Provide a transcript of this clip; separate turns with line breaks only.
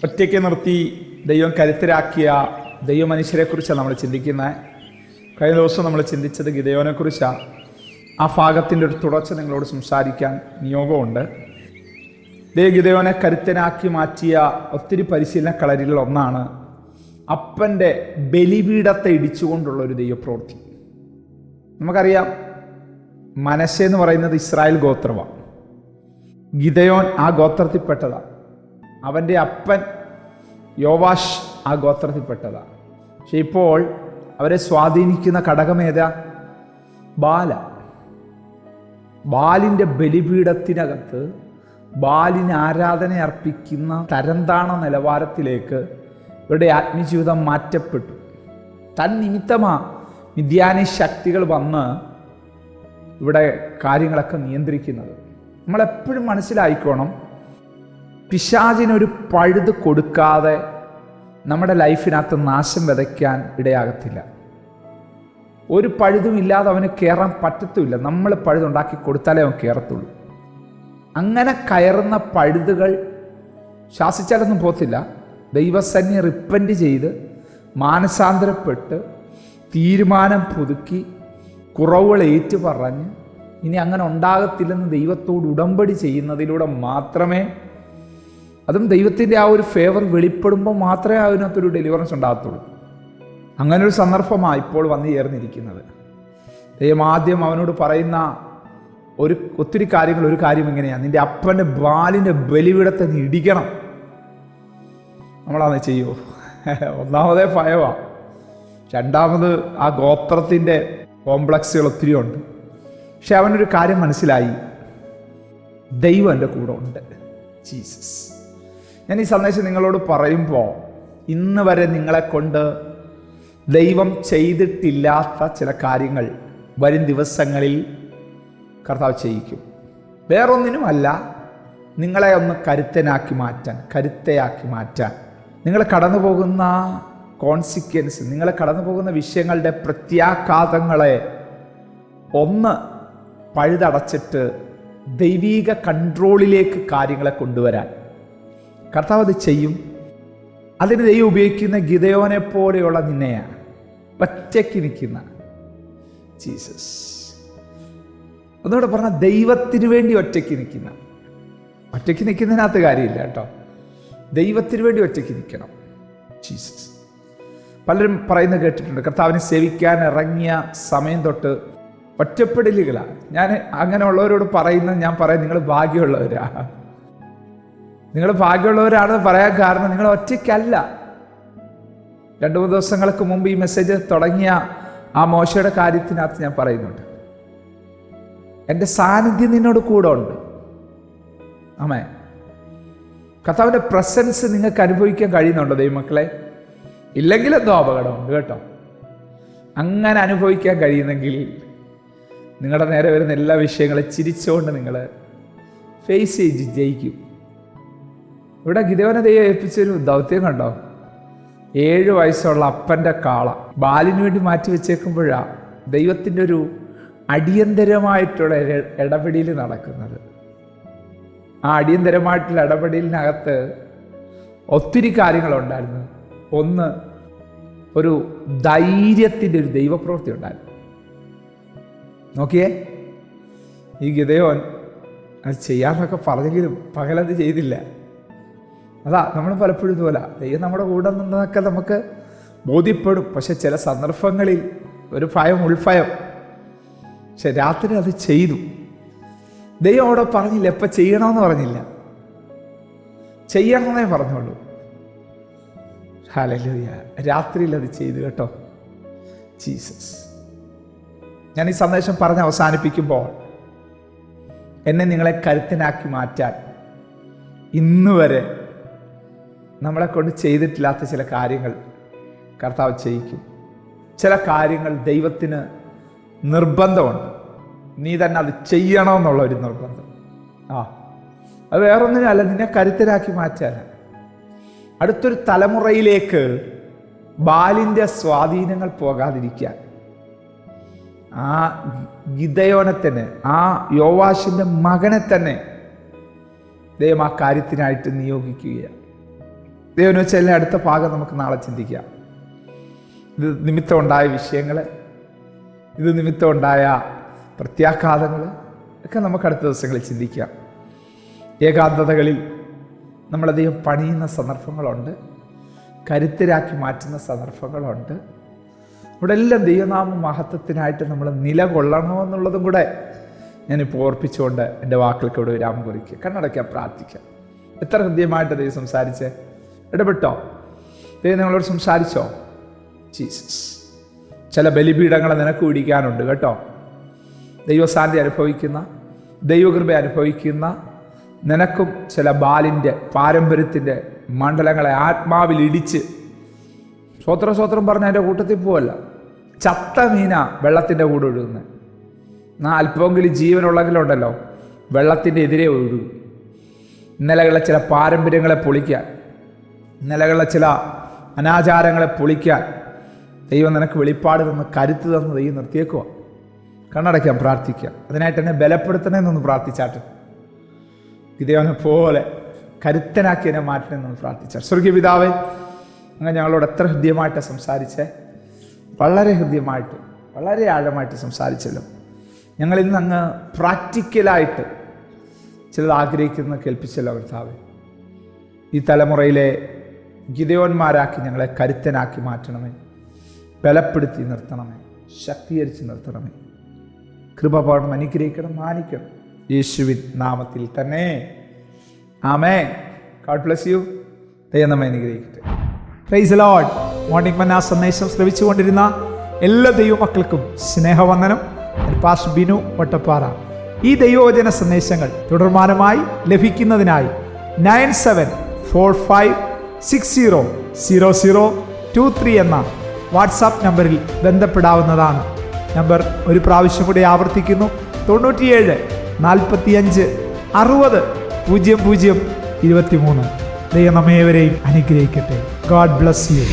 ഒറ്റയ്ക്ക് നിർത്തി ദൈവം കരുത്തരാക്കിയ ദൈവമനുഷ്യരെക്കുറിച്ചാണ് നമ്മൾ ചിന്തിക്കുന്നത്. കഴിഞ്ഞ ദിവസം നമ്മൾ ചിന്തിച്ചത് ഗിദെയോനെക്കുറിച്ചാണ്. ആ ഭാഗത്തിൻ്റെ ഒരു തുടർച്ച നിങ്ങളോട് സംസാരിക്കാൻ നിയോഗമുണ്ട്. ഗിദെയോനെ കരുത്തനാക്കി മാറ്റിയ ഒത്തിരി പരിശീലന കളരികളിൽ ഒന്നാണ് അപ്പൻ്റെ ബലിപീഠത്തെ ഇടിച്ചുകൊണ്ടുള്ള ഒരു ദൈവപ്രവൃത്തി. നമുക്കറിയാം, മനശ്ശെ എന്ന് പറയുന്നത് ഇസ്രായേൽ ഗോത്രമാണ്. ഗിദെയോൻ ആ ഗോത്രത്തിൽപ്പെട്ടതാണ്. അവൻ്റെ അപ്പൻ യോവാഷ് ആ ഗോത്രത്തിൽപ്പെട്ടതാണ്. പക്ഷെ ഇപ്പോൾ അവരെ സ്വാധീനിക്കുന്ന ഘടകമേതാ? ബാലിൻ്റെ ബലിപീഠത്തിനകത്ത് ബാലിന് ആരാധന അർപ്പിക്കുന്ന തരംതാണ നിലവാരത്തിലേക്ക് ഇവരുടെ ആത്മജീവിതം മാറ്റപ്പെട്ടു. തന്നിമിത്തമാ മിദ്യാനി ശക്തികൾ വന്ന് ഇവിടെ കാര്യങ്ങളൊക്കെ നിയന്ത്രിക്കുന്നത്. നമ്മളെപ്പോഴും മനസ്സിലായിക്കോണം, പിശാചിനൊരു പഴുത് കൊടുക്കാതെ നമ്മുടെ ലൈഫിനകത്ത് നാശം വിതയ്ക്കാൻ ഇടയാകത്തില്ല. ഒരു പഴുതുമില്ലാതെ അവന് കയറാൻ പറ്റത്തുമില്ല. നമ്മൾ പഴുതുണ്ടാക്കി കൊടുത്താലേ അവൻ കയറത്തുള്ളൂ. അങ്ങനെ കയറുന്ന പഴുതുകൾ ശാസിച്ചാലൊന്നും പോകത്തില്ല. ദൈവസന്നി റിപ്പൻറ്റ് ചെയ്ത് മാനസാന്തരപ്പെട്ട് തീരുമാനം പുതുക്കി കുറവുകൾ ഏറ്റു പറഞ്ഞ് ഇനി അങ്ങനെ ഉണ്ടാകത്തില്ലെന്ന് ദൈവത്തോട് ഉടമ്പടി ചെയ്യുന്നതിലൂടെ മാത്രമേ, അതും ദൈവത്തിൻ്റെ ആ ഒരു ഫേവർ വെളിപ്പെടുമ്പോൾ മാത്രമേ അതിനകത്തൊരു ഡെലിവറൻസ് ഉണ്ടാകത്തുള്ളൂ. അങ്ങനൊരു സന്ദർഭമാണ് ഇപ്പോൾ വന്നു ചേർന്നിരിക്കുന്നത്. ദൈവം ആദ്യം അവനോട് പറയുന്ന ഒത്തിരി കാര്യങ്ങൾ. ഒരു കാര്യം എങ്ങനെയാണ്? നിൻ്റെ അപ്പൻ്റെ ബാലിൻ്റെ ബലിപീഠത്തെ നീ ഇടിക്കണം. നമ്മളത് ചെയ്യുമോ? ഒന്നാമതേ ഭയമാണ്. രണ്ടാമത് ആ ഗോത്രത്തിൻ്റെ കോംപ്ലക്സുകൾ ഒത്തിരി ഉണ്ട്. പക്ഷെ അവനൊരു കാര്യം മനസ്സിലായി, ദൈവം എൻ്റെ കൂടെ ഉണ്ട്. ജീസസ്. ഞാൻ ഈ സന്ദേശം നിങ്ങളോട് പറയുമ്പോൾ ഇന്ന് വരെ നിങ്ങളെ കൊണ്ട് ദൈവം ചെയ്തിട്ടില്ലാത്ത ചില കാര്യങ്ങൾ വരും ദിവസങ്ങളിൽ കർത്താവ് ചെയ്യിക്കും. വേറൊന്നിനുമല്ല, നിങ്ങളെ ഒന്ന് കരുത്തയാക്കി മാറ്റാൻ നിങ്ങൾ കടന്നു പോകുന്ന കോൺസിക്വൻസ്, നിങ്ങൾ കടന്നു പോകുന്ന വിഷയങ്ങളുടെ പ്രത്യാഘാതങ്ങളെ ഒന്ന് പഴുതടച്ചിട്ട് ദൈവീക കൺട്രോളിലേക്ക് കാര്യങ്ങളെ കൊണ്ടുവരാൻ കർത്താവ് അത് ചെയ്യും. അതിന് ദൈവം ഉപയോഗിക്കുന്ന ഗിദെയോനെ പോലെയുള്ള നിന്നെയാണ്, ഒറ്റയ്ക്ക് നിൽക്കുന്ന ജീസസ്. ഒന്നുകൂടെ പറഞ്ഞാൽ, ദൈവത്തിന് വേണ്ടി ഒറ്റയ്ക്ക് നിൽക്കുന്നതിനകത്ത് കാര്യമില്ല കേട്ടോ. ദൈവത്തിന് വേണ്ടി ഒറ്റയ്ക്ക് നിൽക്കണം. ജീസസ്. പലരും പറയുന്നത് കേട്ടിട്ടുണ്ട്, കർത്താവിനെ സേവിക്കാൻ ഇറങ്ങിയ സമയം തൊട്ട് ഒറ്റപ്പെടലുകളാണ്. ഞാൻ അങ്ങനെയുള്ളവരോട് ഞാൻ പറയും, നിങ്ങൾ ഭാഗ്യമുള്ളവരാണെന്ന് പറയാൻ കാരണം നിങ്ങൾ ഒറ്റയ്ക്കല്ല. 2-3 ദിവസങ്ങൾക്ക് മുമ്പ് ഈ മെസ്സേജ് തുടങ്ങിയ ആ മോശയുടെ കാര്യത്തിനകത്ത് ഞാൻ പറയുന്നുണ്ട്, എൻ്റെ സാന്നിധ്യം നിന്നോട് കൂടെ ഉണ്ട്. ആമേൻ. കർത്താവിൻ്റെ പ്രസൻസ് നിങ്ങൾക്ക് അനുഭവിക്കാൻ കഴിയുന്നുണ്ടോ ദൈവമക്കളെ? ഇല്ലെങ്കിൽ എന്തോ അപകടമുണ്ട് കേട്ടോ. അങ്ങനെ അനുഭവിക്കാൻ കഴിയുന്നെങ്കിൽ നിങ്ങളുടെ നേരെ വരുന്ന എല്ലാ വിഷയങ്ങളെ ചിരിച്ചുകൊണ്ട് നിങ്ങൾ ഫേസ് ചെയ്ത് ജയിക്കും. ഇവിടെ ഗിദെയോനെ ദൈവം ഏൽപ്പിച്ചൊരു ദൗത്യം കണ്ടോ? 7 വയസ്സുള്ള അപ്പൻ്റെ കാള ബാലിന് വേണ്ടി മാറ്റി വെച്ചേക്കുമ്പോഴാണ് ദൈവത്തിൻ്റെ ഒരു അടിയന്തരമായിട്ടുള്ള ഇടപെടൽ നടക്കുന്നത്. ആ അടിയന്തരമായിട്ടുള്ള ഇടപെടലിനകത്ത് ഒത്തിരി കാര്യങ്ങളുണ്ടായിരുന്നു. ഒന്ന്, ഒരു ധൈര്യത്തിൻ്റെ ഒരു ദൈവപ്രവൃത്തി ഉണ്ടായിരുന്നു. നോക്കിയേ, ഈ ഗിദെയോൻ അത് ചെയ്യാമെന്നൊക്കെ പറഞ്ഞെങ്കിലും പകലത് ചെയ്തില്ല. അതാ നമ്മൾ പലപ്പോഴും ഇതുപോലെ, ദൈവം നമ്മുടെ കൂടെ നിന്നതൊക്കെ നമുക്ക് ബോധ്യപ്പെടും. പക്ഷെ ചില സന്ദർഭങ്ങളിൽ ഒരു ഉൾഭയം. പക്ഷെ രാത്രി അത് ചെയ്തു. ദൈവം അവിടെ പറഞ്ഞില്ല, എപ്പോൾ ചെയ്യണമെന്ന് പറഞ്ഞില്ല, ചെയ്യണമെന്നേ പറഞ്ഞോളൂ. ഹല്ലേലൂയ. രാത്രിയിൽ അത് ചെയ്തു കേട്ടോ. ജീസസ്. ഞാൻ ഈ സന്ദേശം പറഞ്ഞ് അവസാനിപ്പിക്കുമ്പോൾ, എന്നെ നിങ്ങളെ കരുത്തനാക്കി മാറ്റാൻ ഇന്ന് വരെ നമ്മളെ കൊണ്ട് ചെയ്തിട്ടില്ലാത്ത ചില കാര്യങ്ങൾ കർത്താവ് ചെയ്യിക്കും. ചില കാര്യങ്ങൾ ദൈവത്തിന് നിർബന്ധമുണ്ട്, നീ തന്നെ അത് ചെയ്യണമെന്നുള്ള ഒരു നിർബന്ധം. അത് വേറൊന്നിനല്ല, നിന്നെ കരുത്തരാക്കി മാറ്റാനാണ്. അടുത്തൊരു തലമുറയിലേക്ക് ബാലിൻ്റെ സ്വാധീനങ്ങൾ പോകാതിരിക്കാൻ ആ ഗിദെയോനെ തന്നെ, ആ യോവാഷിൻ്റെ മകനെ തന്നെ ദൈവം ആ കാര്യത്തിനായിട്ട് നിയോഗിക്കുകയാണ്. ദൈവം വെച്ചാൽ എല്ലാ അടുത്ത ഭാഗം നമുക്ക് നാളെ ചിന്തിക്കാം. ഇത് നിമിത്തം ഉണ്ടായ വിഷയങ്ങൾ, ഇത് നിമിത്തം ഉണ്ടായ പ്രത്യാഘാതങ്ങൾ ഒക്കെ നമുക്ക് അടുത്ത ദിവസങ്ങളിൽ ചിന്തിക്കാം. ഏകാന്തതകളിൽ നമ്മളധികം പണിയുന്ന സന്ദർഭങ്ങളുണ്ട്, കരുത്തരാക്കി മാറ്റുന്ന സന്ദർഭങ്ങളുണ്ട്. ഇവിടെ എല്ലാം ദൈവനാമ മഹത്വത്തിനായിട്ട് നമ്മൾ നിലകൊള്ളണമെന്നുള്ളതും കൂടെ ഞാനിപ്പോൾ ഓർപ്പിച്ചുകൊണ്ട് എൻ്റെ വാക്കുകൾക്ക് ഇവിടെ വിരാമം കുറിക്കുക. കണ്ണടയ്ക്കാം, പ്രാർത്ഥിക്കാം. എത്ര ഹൃദ്യമായിട്ട് ദൈവം സംസാരിച്ചേ, ഇടപെട്ടോ? ദൈവം നിങ്ങളോട് സംസാരിച്ചോ? ജീസസ്, ചില ബലിപീഠങ്ങളെ നിനക്ക് പിടിക്കാനുണ്ട് കേട്ടോ. ദൈവസാന്തി അനുഭവിക്കുന്ന, ദൈവകൃപ അനുഭവിക്കുന്ന നിനക്കും ചില ബാലിൻ്റെ പാരമ്പര്യത്തിൻ്റെ മണ്ഡലങ്ങളെ ആത്മാവിൽ ഇടിച്ച് സ്വോത്രം പറഞ്ഞ എൻ്റെ കൂട്ടത്തിൽ പോവല്ല. ചത്ത മീന വെള്ളത്തിൻ്റെ കൂടെ ഒഴുകുന്നത്. അല്പമെങ്കിലും ജീവനുള്ളെങ്കിലുണ്ടല്ലോ വെള്ളത്തിൻ്റെ എതിരെ ഒഴുകും. ഇന്നലകളിലെ ചില പാരമ്പര്യങ്ങളെ പൊളിക്കാൻ, ഇന്നലകളിലെ ചില അനാചാരങ്ങളെ പൊളിക്കാൻ ദൈവം നിനക്ക് വെളിപ്പാട് തന്ന് കരുത്ത് തന്ന് ദൈവം നിർത്തിയേക്കുക. കണ്ണടയ്ക്കാം, പ്രാർത്ഥിക്കാം. അതിനായിട്ട് എന്നെ ബലപ്പെടുത്തണമെന്നൊന്ന് പ്രാർത്ഥിച്ചാട്ട്. ഇതേവനെ പോലെ കരുത്തനാക്കി എന്നെ മാറ്റണമെന്നൊന്ന് പ്രാർത്ഥിച്ചാൽ. സ്വർഗീയ പിതാവേ, അങ്ങനെ ഞങ്ങളോട് എത്ര ഹൃദ്യമായിട്ട് സംസാരിച്ചേ, വളരെ ഹൃദ്യമായിട്ട്, വളരെ ആഴമായിട്ട് സംസാരിച്ചല്ലോ. ഞങ്ങളിന്ന് അങ്ങ് പ്രാക്ടിക്കലായിട്ട് ചിലത് ആഗ്രഹിക്കുന്ന കേൾപ്പിച്ചല്ലോ കർത്താവേ. ഈ തലമുറയിലെ ഗിദെയോന്മാരാക്കി ഞങ്ങളെ കരുത്തനാക്കി മാറ്റണമേ, ബലപ്പെടുത്തി നിർത്തണമേ, ശക്തീകരിച്ച് നിർത്തണമേ. കൃപപാഠം അനുഗ്രഹിക്കണം, മാനിക്കണം. യേശുവിൻ നാമത്തിൽ തന്നെ ആമേൻ. God bless you. ദൈവം നമ്മെ അനുഗ്രഹിക്കട്ടെ. Praise the Lord. മോർണിംഗ് മന്ന സന്ദേശം ശ്രവിച്ചുകൊണ്ടിരുന്ന എല്ലാ ദൈവമക്കൾക്കും സ്നേഹവന്ദനം. പാസ്റ്റർ ബിനു വട്ടപ്പാറ. ഈ ദൈവവചന സന്ദേശങ്ങൾ തുടർമാനമായി ലഭിക്കുന്നതിനായി 9745600023 എന്ന വാട്സാപ്പ് നമ്പറിൽ ബന്ധപ്പെടാവുന്നതാണ്. നമ്പർ ഒരു പ്രാവശ്യം കൂടി ആവർത്തിക്കുന്നു: 97 45 60 00 23. ദൈവം നമ്മേവരെയും അനുഗ്രഹിക്കട്ടെ. God bless you.